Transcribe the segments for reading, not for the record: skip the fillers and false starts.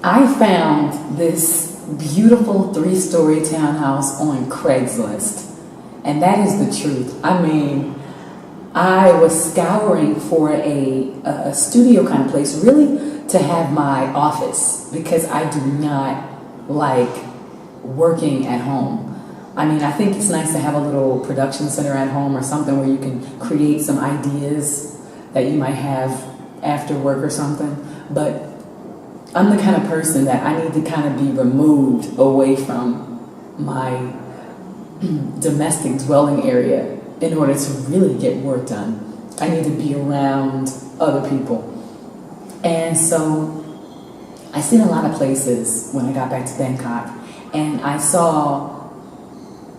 I found this beautiful 3-story townhouse on Craigslist, and that is the truth. I mean, I was scouring for a studio kind of place, really to have my office, because I do not like working at home. I mean, I think it's nice to have a little production center at home or something where you can create some ideas that you might have after work or something, but I'm the kind of person that I need to kind of be removed away from my domestic dwelling area in order to really get work done. I need to be around other people. And so I seen a lot of places when I got back to Bangkok, and I saw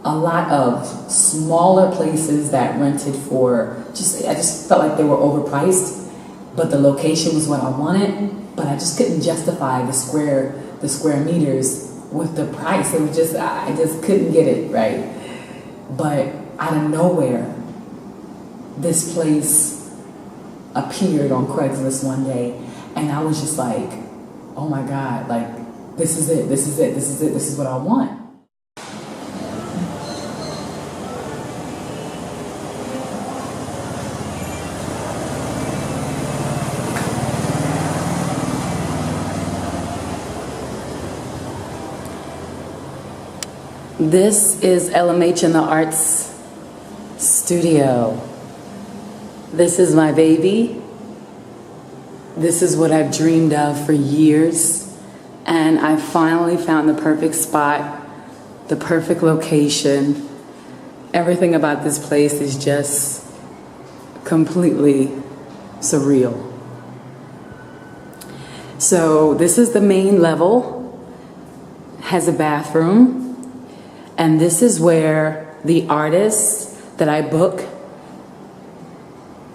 a lot of smaller places that rented for I just felt like they were overpriced, but the location was what I wanted, but I just couldn't justify the square meters with the price. It was just, I just couldn't get it right. But out of nowhere, this place appeared on Craigslist one day, and I was just like, oh my God, like, this is it, this is it, this is it, this is what I want. This is LMH the ARTz studio. This is my baby. This is what I've dreamed of for years. And I finally found the perfect spot, the perfect location. Everything about this place is just completely surreal. So this is the main level, has a bathroom. And this is where the artists that I book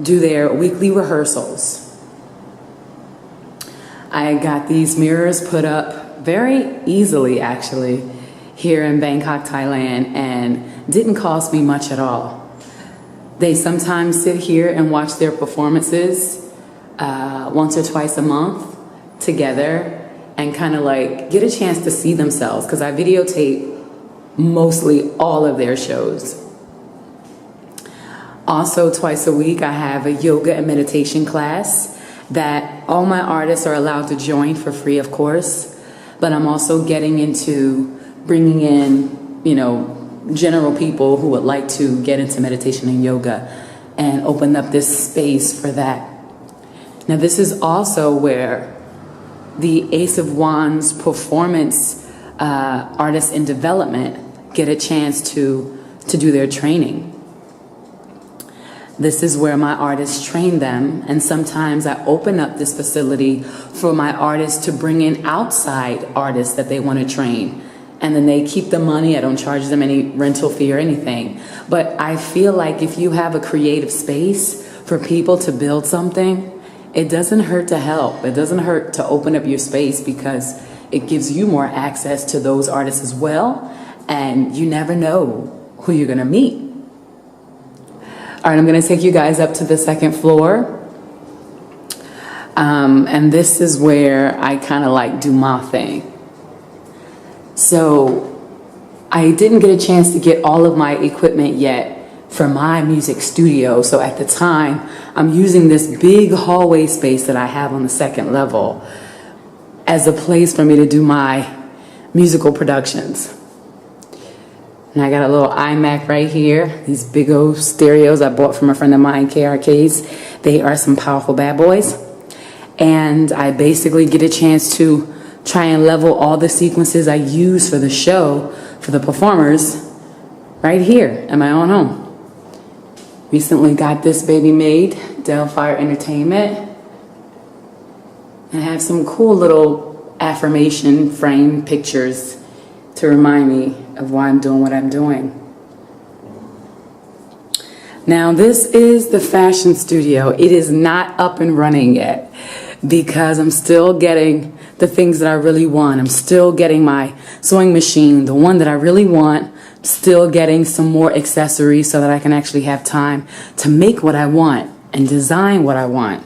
do their weekly rehearsals. I got these mirrors put up very easily, actually, here in Bangkok, Thailand, and didn't cost me much at all. They sometimes sit here and watch their performances once or twice a month together and kind of like get a chance to see themselves, because I videotape mostly all of their shows. Also, twice a week, I have a yoga and meditation class that all my artists are allowed to join for free, of course, but I'm also getting into bringing in, general people who would like to get into meditation and yoga and open up this space for that. Now, this is also where the Ace of Wands performance artists in development get a chance to do their training. This is where my artists train them, and sometimes I open up this facility for my artists to bring in outside artists that they want to train, and then they keep the money. I don't charge them any rental fee or anything. But I feel like if you have a creative space for people to build something, it doesn't hurt to help. It doesn't hurt to open up your space, because it gives you more access to those artists as well, and you never know who you're gonna meet. All right, I'm gonna take you guys up to the second floor. And this is where I kind of like do my thing. So I didn't get a chance to get all of my equipment yet for my music studio. So at the time, I'm using this big hallway space that I have on the second level as a place for me to do my musical productions. And I got a little iMac right here. These big old stereos I bought from a friend of mine, KRKs. They are some powerful bad boys. And I basically get a chance to try and level all the sequences I use for the show, for the performers, right here in my own home. Recently got this baby made, Delfire Entertainment. And I have some cool little affirmation frame pictures to remind me of why I'm doing what I'm doing. Now, this is the fashion studio. It is not up and running yet because I'm still getting the things that I really want. I'm still getting my sewing machine, the one that I really want, still getting some more accessories so that I can actually have time to make what I want and design what I want.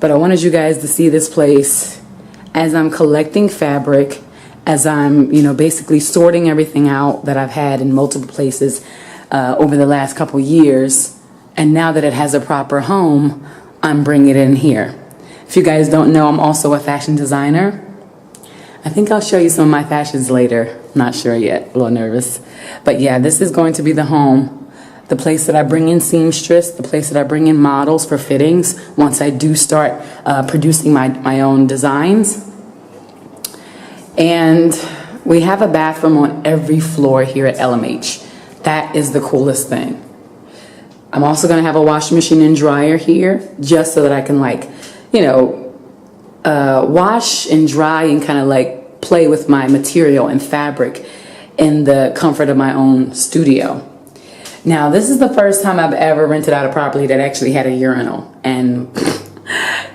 But I wanted you guys to see this place as I'm collecting fabric, as I'm, basically sorting everything out that I've had in multiple places over the last couple years, and now that it has a proper home, I'm bringing it in here. If you guys don't know, I'm also a fashion designer. I think I'll show you some of my fashions later. Not sure yet, a little nervous. But yeah, this is going to be the home, the place that I bring in seamstress, the place that I bring in models for fittings once I do start producing my own designs. And we have a bathroom on every floor here at LMH. That is the coolest thing. I'm also going to have a washing machine and dryer here just so that I can wash and dry and kind of play with my material and fabric in the comfort of my own studio. Now, this is the first time I've ever rented out a property that actually had a urinal, and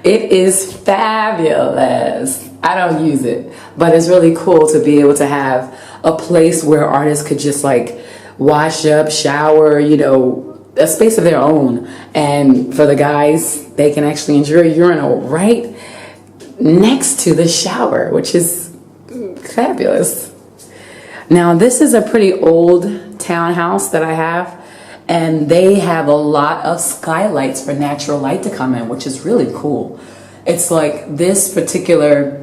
it is fabulous. I don't use it, but it's really cool to be able to have a place where artists could just wash up, shower, a space of their own. And for the guys, they can actually enjoy a urinal right next to the shower, which is fabulous. Now, this is a pretty old townhouse that I have, and they have a lot of skylights for natural light to come in, which is really cool. It's like this particular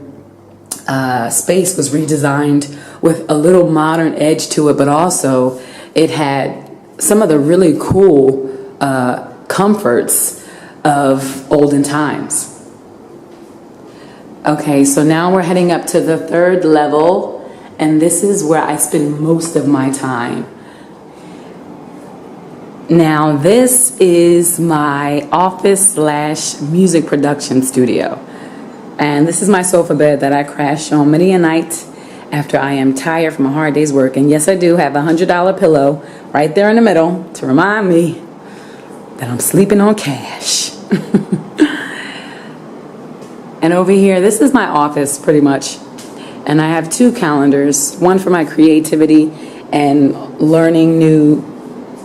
space was redesigned with a little modern edge to it, but also it had some of the really cool comforts of olden times. Okay, so now we're heading up to the third level, and this is where I spend most of my time. Now, this is my office/music production studio. And this is my sofa bed that I crash on many a night after I am tired from a hard day's work. And yes, I do have a $100 pillow right there in the middle to remind me that I'm sleeping on cash. And over here, this is my office pretty much. And I have two calendars, one for my creativity and learning new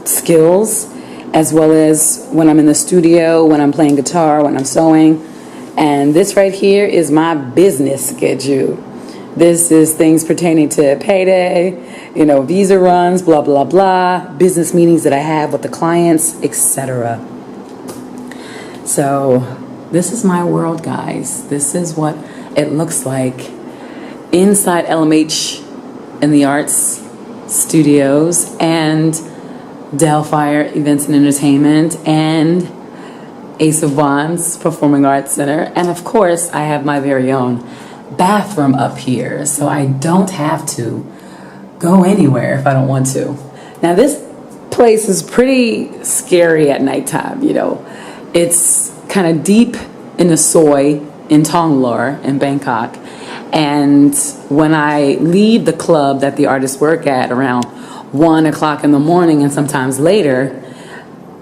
skills, as well as when I'm in the studio, when I'm playing guitar, when I'm sewing. And this right here is my business schedule. This is things pertaining to payday, visa runs, blah, blah, blah, business meetings that I have with the clients, etc. So this is my world, guys. This is what it looks like inside LMH in the Arts Studios and Delphire Events and Entertainment and Ace of Wands Performing Arts Center. And of course, I have my very own bathroom up here, so I don't have to go anywhere if I don't want to. Now, this place is pretty scary at nighttime, It's kind of deep in the soy in Tonglar in Bangkok. And when I leave the club that the artists work at around 1 o'clock in the morning and sometimes later,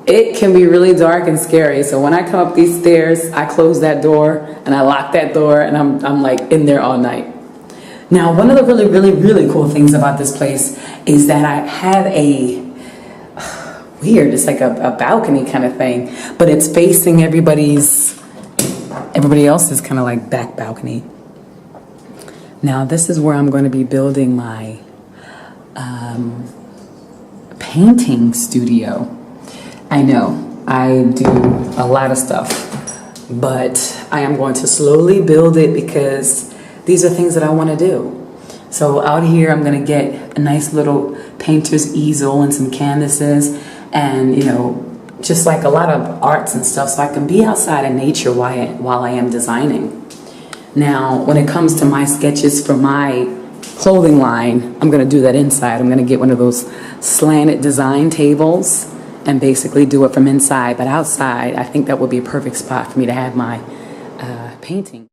it can be really dark and scary. So when I come up these stairs, I close that door and I lock that door, and I'm in there all night. Now, one of the really, really, really cool things about this place is that I have it's like a balcony kind of thing, but it's facing everybody else's kind of back balcony. Now, this is where I'm going to be building my painting studio. I know I do a lot of stuff, but I am going to slowly build it because these are things that I want to do. So out here, I'm going to get a nice little painter's easel and some canvases and, just a lot of arts and stuff, so I can be outside in nature while I am designing. Now, when it comes to my sketches for my clothing line, I'm going to do that inside. I'm going to get one of those slanted design tables and basically do it from inside. But outside, I think that would be a perfect spot for me to have my painting.